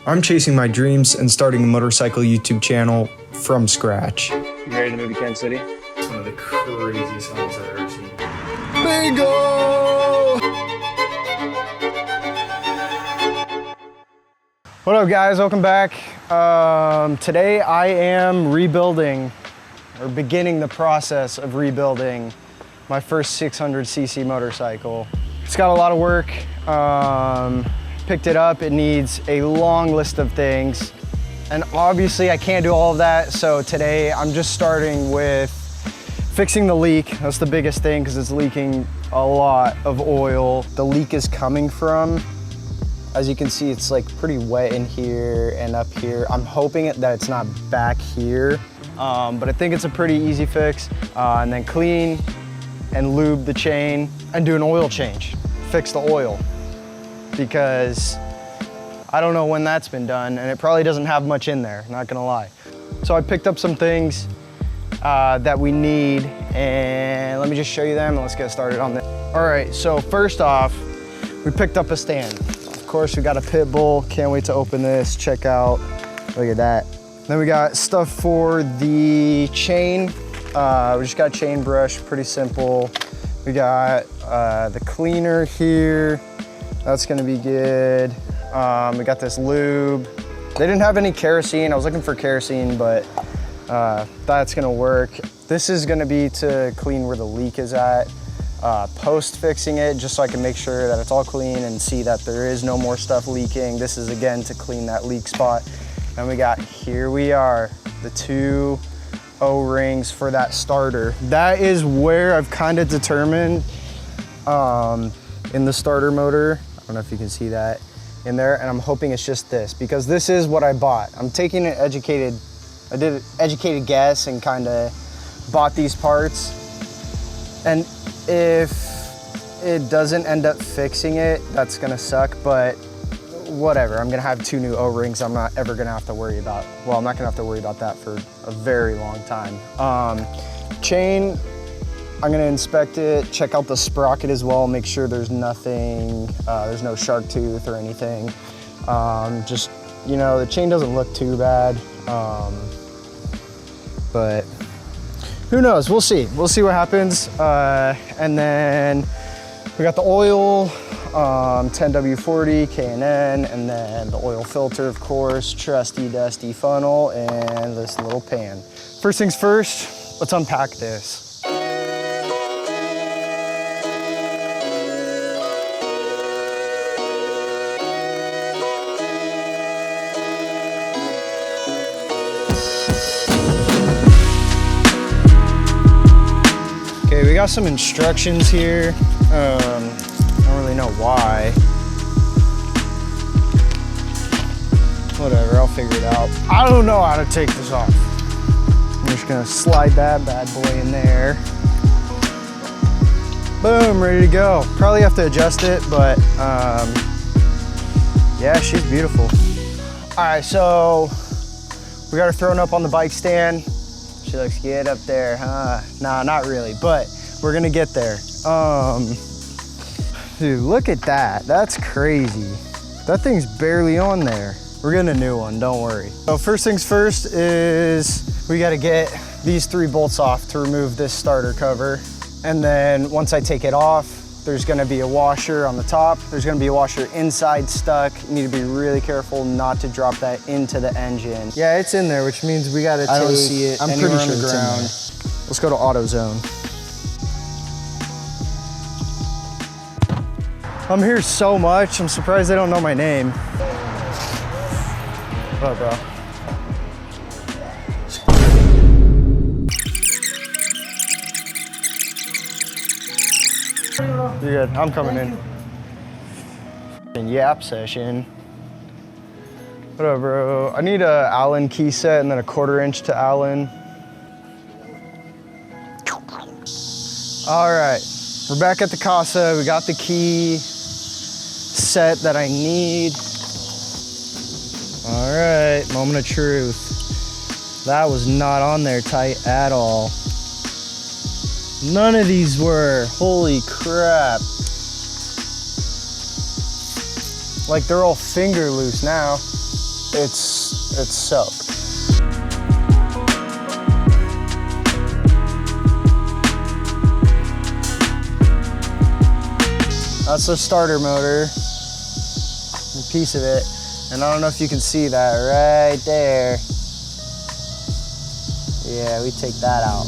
I'm chasing my dreams and starting a motorcycle YouTube channel from scratch. You ready to move to Kansas City? It's one of the craziest songs I've ever seen. Bingo! What up, guys? Welcome back. Today I am rebuilding, or beginning the process of rebuilding my first 600cc motorcycle. It's got a lot of work. Picked it up, it needs a long list of things. And obviously I can't do all of that, so today I'm just starting with fixing the leak. That's the biggest thing because it's leaking a lot of oil. The leak is coming from, as you can see, it's like pretty wet in here and up here. I'm hoping that it's not back here, but I think it's a pretty easy fix. And then clean and lube the chain and do an oil change. Fix the oil, because I don't know when that's been done, and it probably doesn't have much in there, not gonna lie. So I picked up some things that we need, and let me just show you them and let's get started on this. All right, so first off, we picked up a stand. Of course, we got a pit bull. Can't wait to open this, check out, look at that. Then we got stuff for the chain. We just got a chain brush, pretty simple. We got the cleaner here. That's gonna be good. We got this lube. They didn't have any kerosene. I was looking for kerosene, but that's gonna work. This is gonna be to clean where the leak is at. Post fixing it, just so I can make sure that it's all clean and see that there is no more stuff leaking. This is again to clean that leak spot. And we got, here we are, the 2 O-rings for that starter. That is where I've kind of determined in the starter motor. I don't know if you can see that in there, and I'm hoping it's just this, because this is what I bought. I'm taking I did an educated guess and kind of bought these parts. And if it doesn't end up fixing it, that's gonna suck, but whatever. I'm gonna have 2 new O-rings. I'm not ever gonna have to worry about, well, I'm not gonna have to worry about that for a very long time. Chain, I'm gonna inspect it, check out the sprocket as well, make sure there's nothing, there's no shark tooth or anything. Just, you know, the chain doesn't look too bad, but who knows, we'll see. We'll see what happens. And then we got the oil, 10W40, K&N, and then the oil filter, of course, trusty dusty funnel, and this little pan. First things first, let's unpack this. Okay, we got some instructions here. I don't really know why. Whatever, I'll figure it out. I don't know how to take this off. I'm just gonna slide that bad boy in there. Boom, ready to go. Probably have to adjust it, but yeah, she's beautiful. All right, so we got her thrown up on the bike stand. She looks good up there, huh? Nah, not really, but we're gonna get there. Dude, look at that. That's crazy. That thing's barely on there. We're getting a new one, don't worry. So first things first is we gotta get these 3 bolts off to remove this starter cover. And then once I take it off, there's gonna be a washer on the top. There's gonna be a washer inside stuck. You need to be really careful not to drop that into the engine. Yeah, it's in there, which means we gotta take, I don't see it. I'm pretty sure it's ground. Let's go to AutoZone. I'm here so much, I'm surprised they don't know my name. What up, bro? You're good, I'm coming in. Yap session. What up, bro? I need a Allen key set and then a 1/4 inch to Allen. All right, we're back at the casa. We got the key set that I need. All right, moment of truth. That was not on there tight at all. None of these were, holy crap. Like they're all finger loose now. it's soaked. That's the starter motor, a piece of it. And I don't know if you can see that right there. Yeah, we take that out.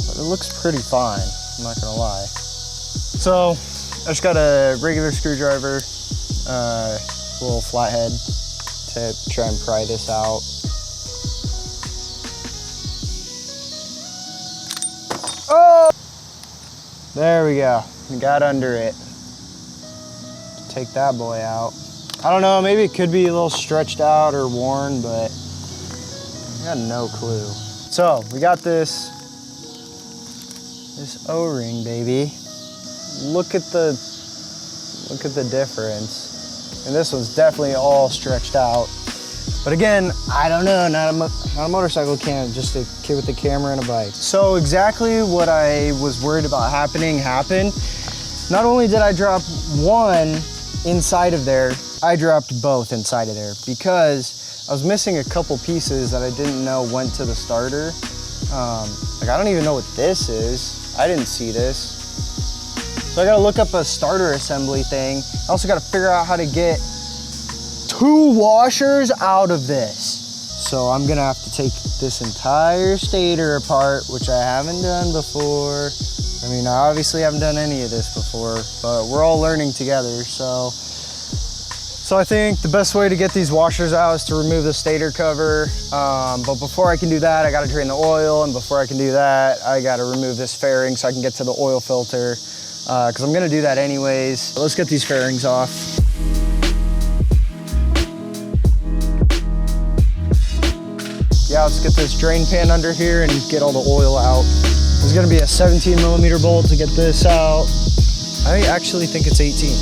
But it looks pretty fine, I'm not gonna lie. So, I just got a regular screwdriver, little flathead to try and pry this out. Oh! There we go, we got under it. Take that boy out. I don't know, maybe it could be a little stretched out or worn, but I got no clue. So, we got this O-ring, baby. Look at the difference. And this one's definitely all stretched out. But again, I don't know, not a motorcycle can, just a kid with a camera and a bike. So exactly what I was worried about happening happened. Not only did I drop one inside of there, I dropped both inside of there because I was missing a couple pieces that I didn't know went to the starter. Like I don't even know what this is. I didn't see this. So I gotta look up a starter assembly thing. I also gotta figure out how to get 2 washers out of this. So I'm gonna have to take this entire stator apart, which I haven't done before. I mean, I obviously haven't done any of this before, but we're all learning together, so. So I think the best way to get these washers out is to remove the stator cover. But before I can do that, I gotta drain the oil, and before I can do that, I gotta remove this fairing so I can get to the oil filter, because I'm gonna do that anyways. Let's get these fairings off. Yeah, let's get this drain pan under here and get all the oil out. There's gonna be a 17mm bolt to get this out. I actually think it's 18.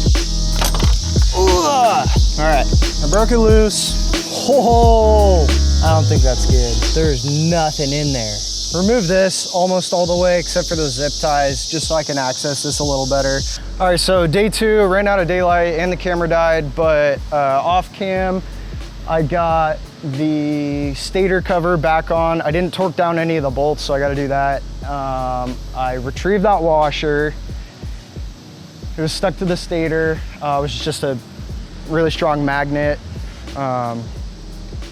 All right, I broke it loose. Oh, I don't think that's good. There's nothing in there. Remove this almost all the way except for those zip ties, just so I can access this a little better. All right, so day 2, ran out of daylight and the camera died, but off cam, I got the stator cover back on. I didn't torque down any of the bolts, so I gotta do that. I retrieved that washer. It was stuck to the stator. It was just a really strong magnet. And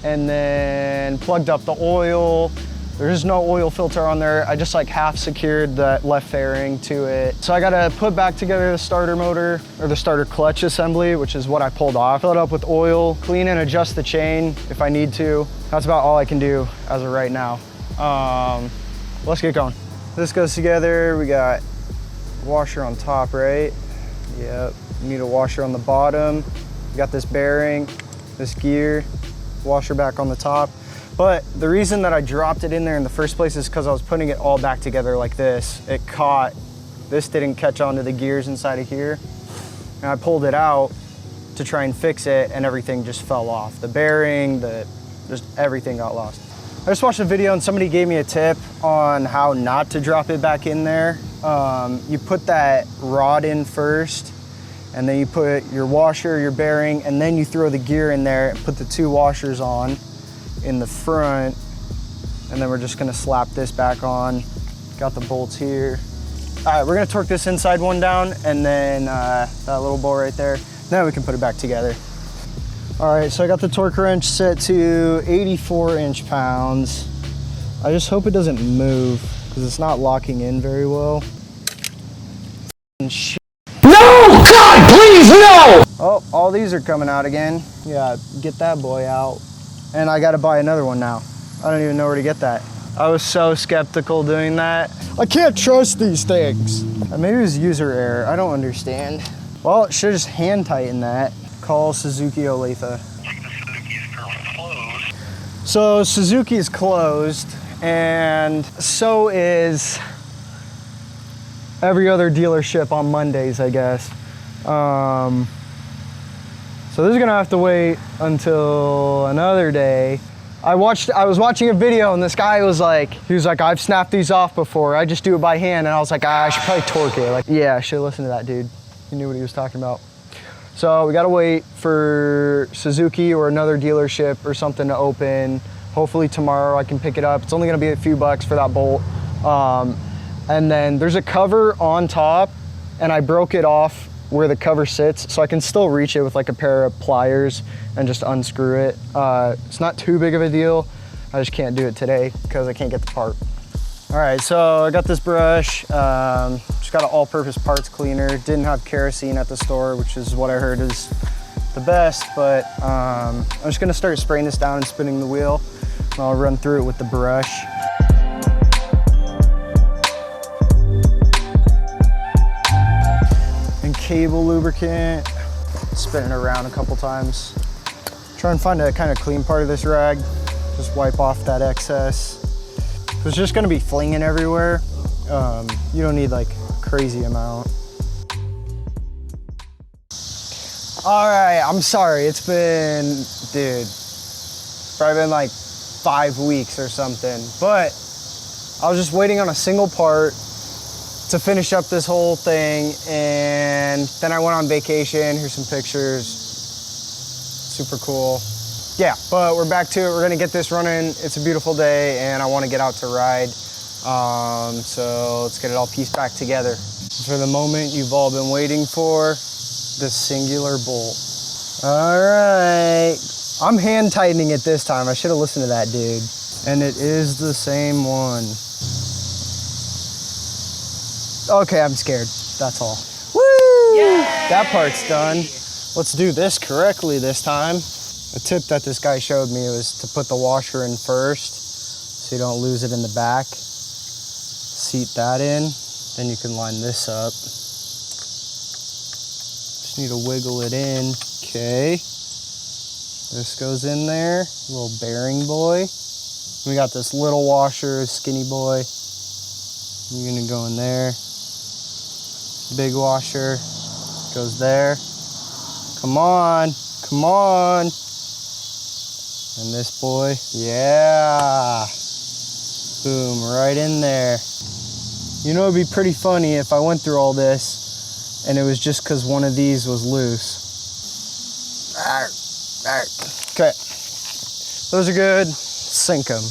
then plugged up the oil. There's no oil filter on there. I just like half secured that left fairing to it. So I gotta put back together the starter motor, or the starter clutch assembly, which is what I pulled off. Fill it up with oil, clean and adjust the chain if I need to. That's about all I can do as of right now. Let's get going. This goes together. We got washer on top, right? Yep, you need a washer on the bottom. You got this bearing, this gear, washer back on the top. But the reason that I dropped it in there in the first place is because I was putting it all back together like this. It caught, this didn't catch onto the gears inside of here. And I pulled it out to try and fix it and everything just fell off. The bearing, just everything got lost. I just watched a video and somebody gave me a tip on how not to drop it back in there. You put that rod in first, and then you put your washer, your bearing, and then you throw the gear in there and put the 2 washers on in the front. And then we're just gonna slap this back on. Got the bolts here. All right, we're gonna torque this inside one down, and then that little bolt right there. Then we can put it back together. All right, so I got the torque wrench set to 84 inch-pounds. I just hope it doesn't move because it's not locking in very well. No, God, please, no! Oh, all these are coming out again. Yeah, get that boy out. And I gotta buy another one now. I don't even know where to get that. I was so skeptical doing that. I can't trust these things. Maybe it was user error, I don't understand. Well, it should just hand tighten that. Call Suzuki Olathe. Suzuki is currently closed. So Suzuki is closed, and so is every other dealership on Mondays, I guess. So this is gonna have to wait until another day. I was watching a video and this guy was like, I've snapped these off before. I just do it by hand. And I was like, I should probably torque it. Like, yeah, I should listen to that dude. He knew what he was talking about. So we gotta wait for Suzuki or another dealership or something to open. Hopefully tomorrow I can pick it up. It's only gonna be a few bucks for that bolt. And then there's a cover on top, and I broke it off where the cover sits, so I can still reach it with like a pair of pliers and just unscrew it. It's not too big of a deal. I just can't do it today because I can't get the part. All right, so I got this brush. Just got an all-purpose parts cleaner. Didn't have kerosene at the store, which is what I heard is the best, but I'm just gonna start spraying this down and spinning the wheel. And I'll run through it with the brush. And cable lubricant, spin it around a couple times. Try and find a kind of clean part of this rag. Just wipe off that excess. It's just gonna be flinging everywhere. You don't need like a crazy amount. All right, I'm sorry. It's been, dude, probably been like 5 weeks or something. But I was just waiting on a single part to finish up this whole thing. And then I went on vacation. Here's some pictures. Super cool. Yeah, but we're back to it. We're gonna get this running. It's a beautiful day and I wanna get out to ride. So let's get it all pieced back together. For the moment you've all been waiting for, the singular bolt. All right, I'm hand tightening it this time. I should have listened to that dude. And it is the same one. Okay, I'm scared, that's all. Woo! Yay! That part's done. Let's do this correctly this time. A tip that this guy showed me was to put the washer in first so you don't lose it in the back. Seat that in, then you can line this up. Just need to wiggle it in. Okay. This goes in there, little bearing boy. We got this little washer, skinny boy. You're gonna go in there. Big washer goes there. Come on, come on. And this boy, yeah. Boom, right in there. You know, it'd be pretty funny if I went through all this and it was just because one of these was loose. Okay, those are good, sink them.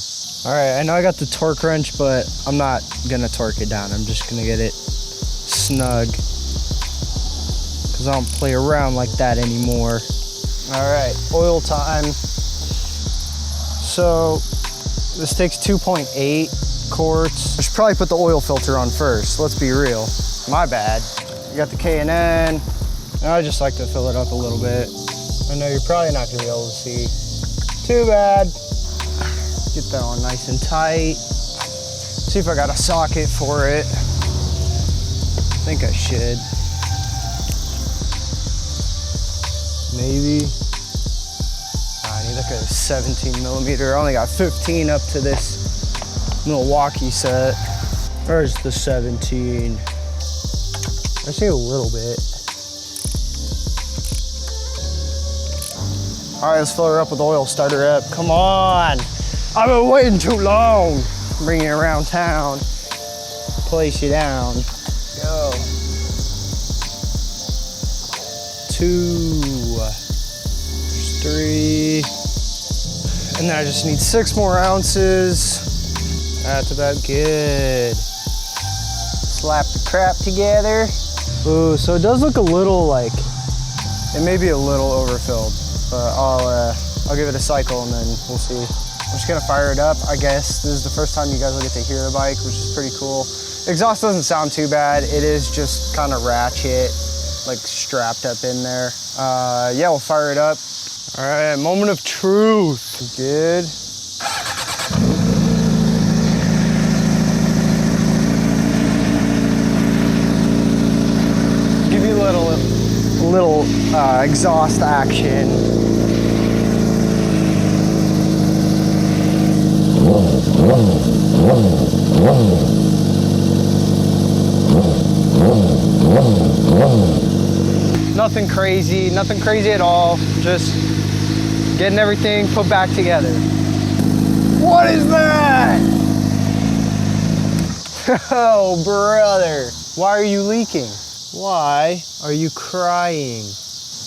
All right, I know I got the torque wrench, but I'm not gonna torque it down. I'm just gonna get it snug because I don't play around like that anymore. All right, oil time. So this takes 2.8 quarts. I should probably put the oil filter on first. Let's be real. My bad. You got the K&N. I just like to fill it up a little bit. I know you're probably not gonna be able to see. Too bad. Get that on nice and tight. See if I got a socket for it. I think I should. Maybe. I need like a 17 millimeter. I only got 15 up to this Milwaukee set. Where's the 17? I see a little bit. All right, let's fill her up with oil, start her up. Come on. I've been waiting too long. Bring it around town. Place you down. Go. 2, 3. And then I just need 6 more ounces. That's about good. Slap the crap together. Ooh, so it does look a little like, it may be a little overfilled, but I'll give it a cycle and then we'll see. I'm just gonna fire it up. I guess this is the first time you guys will get to hear the bike, which is pretty cool. Exhaust doesn't sound too bad. It is just kind of ratchet, like strapped up in there. Yeah, we'll fire it up. All right, moment of truth. Good. Give you a little exhaust action. Nothing crazy at all. Just getting everything put back together. What is that? Oh, brother. Why are you leaking? Why are you crying?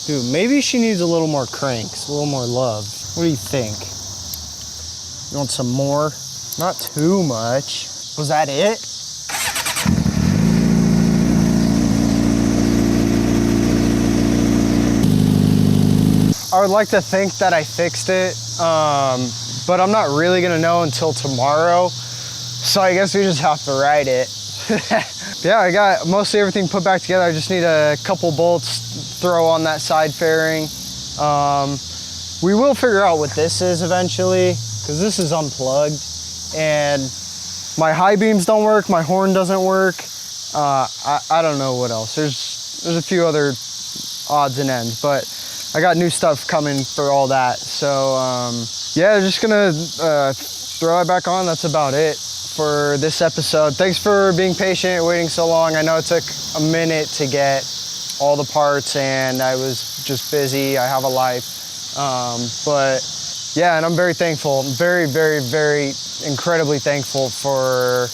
Dude, maybe she needs a little more cranks, a little more love. What do you think? You want some more? Not too much. Was that it? I would like to think that I fixed it, but I'm not really gonna know until tomorrow. So I guess we just have to ride it. Yeah, I got mostly everything put back together. I just need a couple bolts, throw on that side fairing. We will figure out what this is eventually, because this is unplugged. And my high beams don't work, my horn doesn't work. I don't know what else. There's a few other odds and ends, but I got new stuff coming for all that. So yeah, just gonna throw it back on. That's about it for this episode. Thanks for being patient, waiting so long. I know it took a minute to get all the parts and I was just busy. I have a life. But yeah, and I'm very thankful. I'm very, very, very incredibly thankful for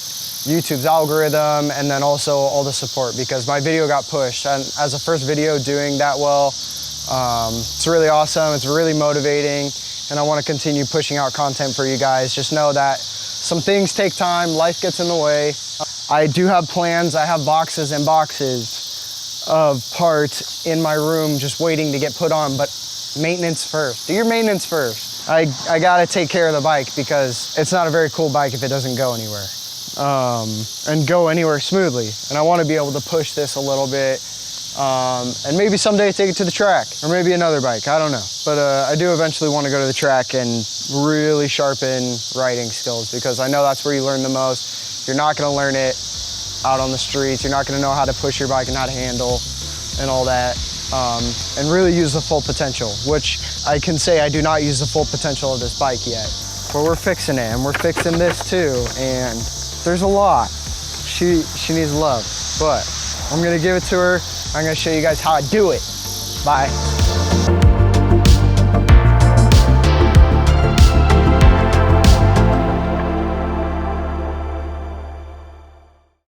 YouTube's algorithm and then also all the support, because my video got pushed. And as a first video doing that well, it's really awesome. It's really motivating. And I want to continue pushing out content for you guys. Just know that some things take time. Life gets in the way. I do have plans. I have boxes and boxes of parts in my room just waiting to get put on, but maintenance first. Do your maintenance first. I gotta take care of the bike because it's not a very cool bike if it doesn't go anywhere. And go anywhere smoothly. And I want to be able to push this a little bit and maybe someday take it to the track or maybe another bike, I don't know. But I do eventually want to go to the track and really sharpen riding skills, because I know that's where you learn the most. You're not going to learn it out on the streets. You're not going to know how to push your bike and how to handle and all that. And really use the full potential, which I can say I do not use the full potential of this bike yet. But we're fixing it, and we're fixing this too, and there's a lot. She needs love, but I'm gonna give it to her. I'm gonna show you guys how I do it. Bye.